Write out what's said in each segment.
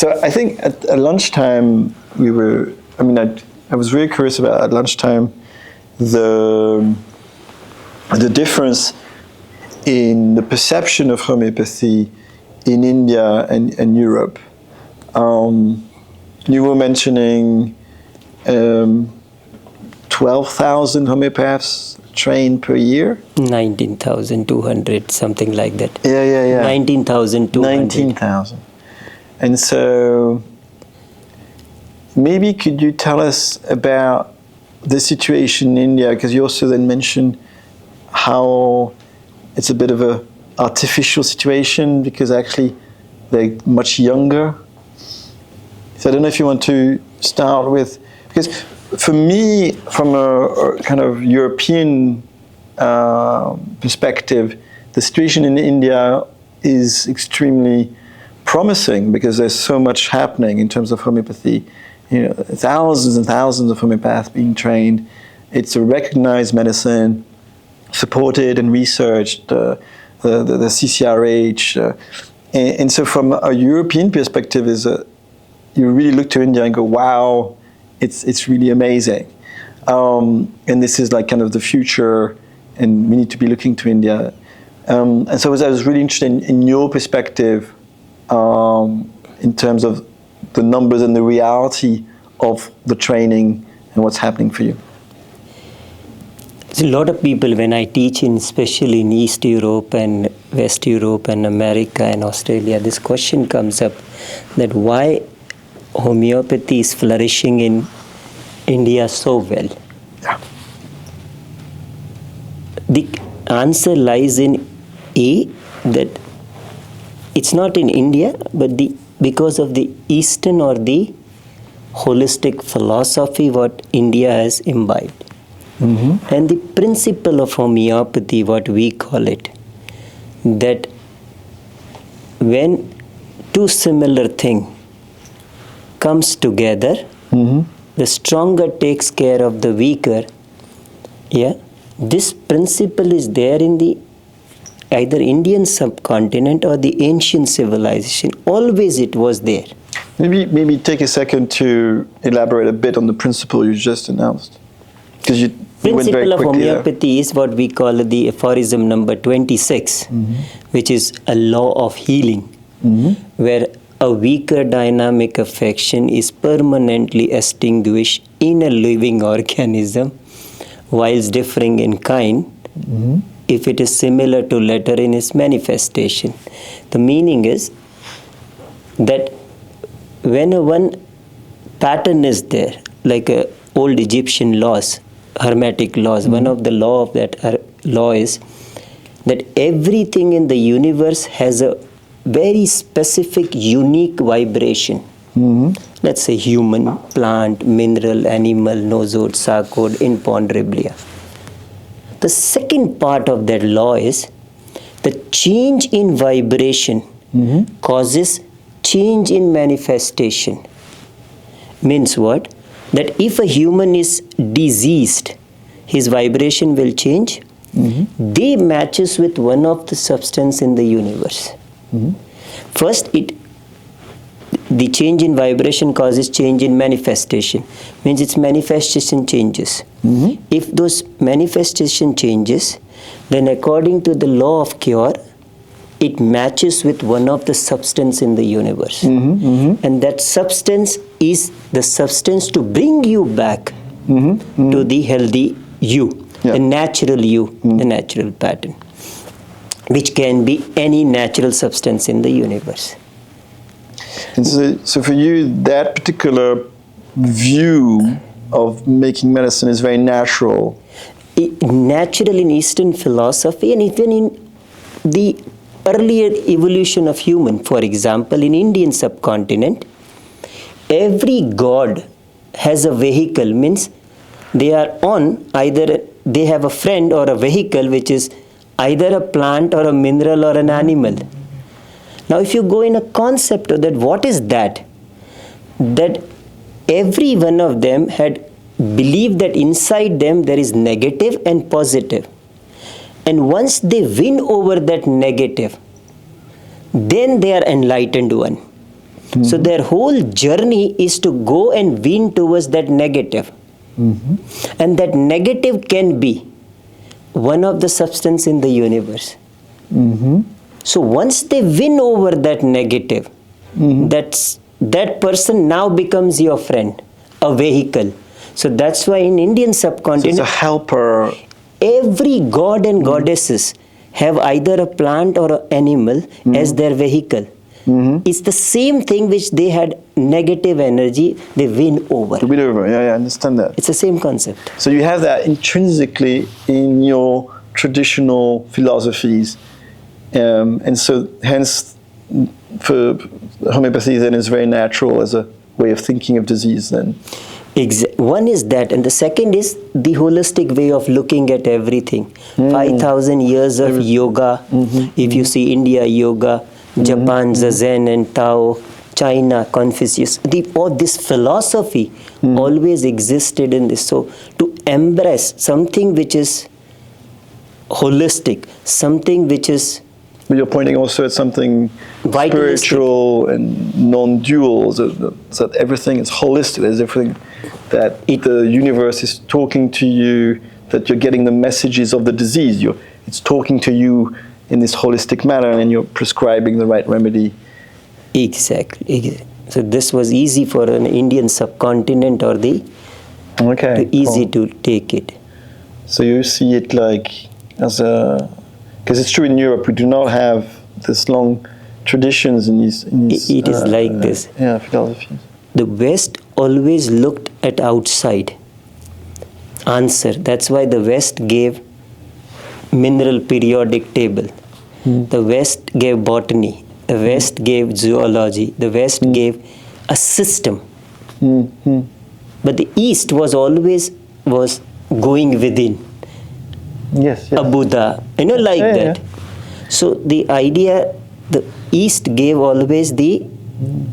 So I think at lunchtime I was really curious about at lunchtime the difference in the perception of homeopathy in India and Europe. You were mentioning 12,000 homeopaths trained per year? 19,200, something like that. Yeah. 19,200. 19,000. And so maybe could you tell us about the situation in India, because you also then mentioned how it's a bit of a artificial situation because actually they're much younger. So I don't know if you want to start with, because for me, from a kind of European perspective, the situation in India is extremely promising because there's so much happening in terms of homeopathy. You know, thousands and thousands of homeopaths being trained. It's a recognized medicine, supported and researched, the CCRH. And so from a European perspective, you really look to India and go, wow, it's really amazing. And this is like kind of the future, and we need to be looking to India. And so I was really interested in your perspective in terms of the numbers and the reality of the training and what's happening for you. So a lot of people, when I teach especially in East Europe and West Europe and America and Australia, this question comes up that why homeopathy is flourishing in India so well. Yeah. The answer lies in that it's not in India, but because of the Eastern or the holistic philosophy what India has imbibed. Mm-hmm. And the principle of homeopathy, what we call it, that when two similar things comes together, mm-hmm. the stronger takes care of the weaker. Yeah, this principle is there in the either Indian subcontinent or the ancient civilization. Always it was there. Maybe take a second to elaborate a bit on the principle you just announced. Because you went very Principle of quickly homeopathy is what we call the aphorism number 26, mm-hmm. which is a law of healing, mm-hmm. where a weaker dynamic affection is permanently extinguished in a living organism, whilst differing in kind, mm-hmm. if it is similar to latter in its manifestation. The meaning is that when one pattern is there, like old Egyptian laws, Hermetic laws, mm-hmm. one of the law of that law is that everything in the universe has a very specific, unique vibration. Mm-hmm. Let's say human, plant, mineral, animal, nosode, sarcode, imponderabilia. The second part of that law is the change in vibration mm-hmm. causes change in manifestation. Means what? That if a human is diseased, his vibration will change. Mm-hmm. They matches with one of the substance in the universe. Mm-hmm. First, the change in vibration causes change in manifestation. Means its manifestation changes. Mm-hmm. If those manifestation changes, then according to the law of cure, it matches with one of the substance in the universe. Mm-hmm. Mm-hmm. And that substance is the substance to bring you back mm-hmm. Mm-hmm. to the healthy you, the natural you, mm-hmm. the natural pattern, which can be any natural substance in the universe. And so for you, that particular view of making medicine is very natural. Natural in Eastern philosophy and even in the earlier evolution of human. For example, in Indian subcontinent, every god has a vehicle, means they are on either they have a friend or a vehicle which is either a plant or a mineral or an animal. Now if you go in a concept of that, what is that? That every one of them had believed that inside them there is negative and positive. And once they win over that negative, then they are enlightened one. So their whole journey is to go and wean towards that negative. And that negative can be one of the substance in the universe. So once they win over that negative, that person now becomes your friend, a vehicle. So that's why in Indian subcontinent, It's a helper. every god and goddesses have either a plant or an animal as their vehicle. It's the same thing which they had negative energy, they win over. To win over. Yeah, I understand that. It's the same concept. So you have that intrinsically in your traditional philosophies, and so hence for homeopathy then is very natural as a way of thinking of disease then. One is that, and the second is the holistic way of looking at everything. 5,000 years of yoga. If you see India, yoga, Japan, Zazen and Tao, China, Confucius, all this philosophy always existed in this. So to embrace something which is holistic, something which is But you're pointing also at something Vitalistic. spiritual and non-dual, so that everything is holistic. There's everything that the universe is talking to you, that you're getting the messages of the disease. It's talking to you in this holistic manner, and you're prescribing the right remedy. exactly. So this was easy for an Indian subcontinent or Okay. easy cool. to take it. So you see it like as a, because it's true in Europe, we do not have this long traditions in these. It is like this. Yeah, philosophies. The West always looked at outside. Answer. That's why the West gave mineral periodic table. The West gave botany. The West gave zoology. The West gave a system. But the East was always going within. Yes. A Buddha, like Yeah, that. So the idea, the East gave always the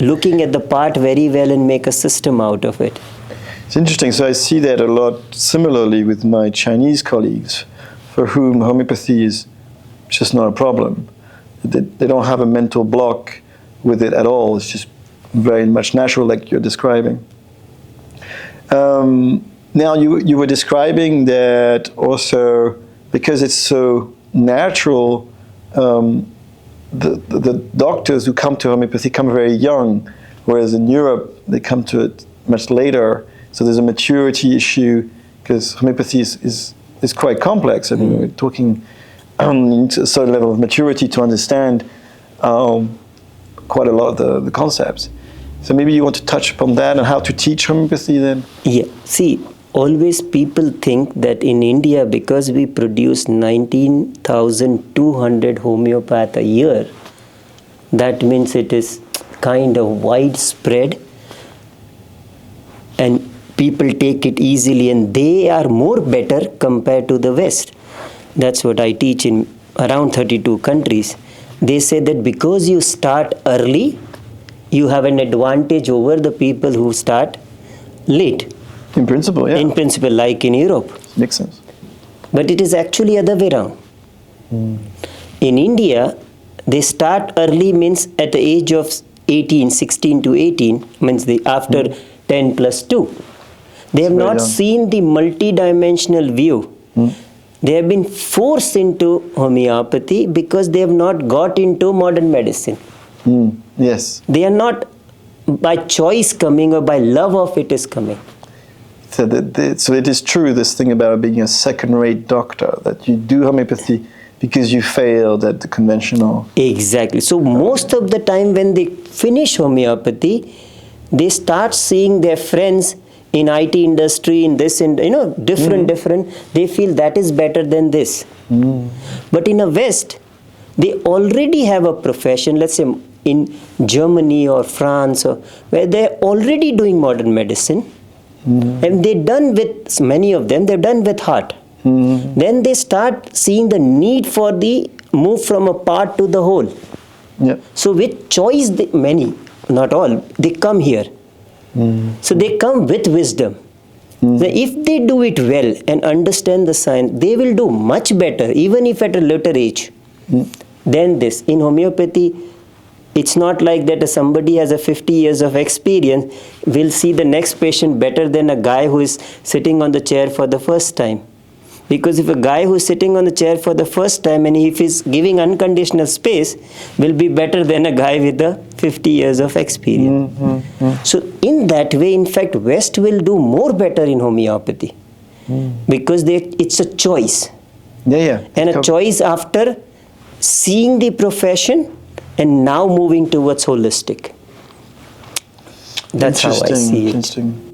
looking at the part very well and make a system out of it. It's interesting. So I see that a lot similarly with my Chinese colleagues, for whom homeopathy is just not a problem. They don't have a mental block with it at all. It's just very much natural, like you're describing. Now you were describing that also because it's so natural. The doctors who come to homeopathy come very young, whereas in Europe they come to it much later. So there's a maturity issue because homeopathy is quite complex. I mean, we're talking into a certain level of maturity to understand quite a lot of the concepts. So maybe you want to touch upon that and how to teach homeopathy then? Yeah. See, always people think that in India, because we produce 19,200 homeopath a year, that means it is kind of widespread and people take it easily and they are more better compared to the West. That's what I teach in around 32 countries. They say that because you start early, you have an advantage over the people who start late. In principle, yeah. In principle, like in Europe. Makes sense. But it is actually other way around. In India, they start early means at the age of 18, 16 to 18, means after 10 plus 2. They have not seen the multi-dimensional view. They have been forced into homeopathy because they have not got into modern medicine. Yes. They are not by choice coming or by love of it is coming. So it is true, this thing about being a second-rate doctor, that you do homeopathy because you failed at the conventional. Exactly. So most of the time when they finish homeopathy, they start seeing their friends in IT industry, in this, and different. They feel that is better than this. But in a West, they already have a profession. Let's say in Germany or France, where they're already doing modern medicine, and they're done with many of them. They're done with heart. Then they start seeing the need for the move from a part to the whole. Yeah. So with choice, many, not all, they come here. So they come with wisdom. So if they do it well and understand the science, they will do much better, even if at a later age, than this. In homeopathy, It's not like that somebody has a 50 years of experience will see the next patient better than a guy who is sitting on the chair for the first time. Because if a guy who is sitting on the chair for the first time and if he's giving unconditional space, will be better than a guy with the 50 years of experience. So in that way, in fact, West will do more better in homeopathy because it's a choice. And a choice after seeing the profession and now moving towards holistic. That's how I see it. Interesting.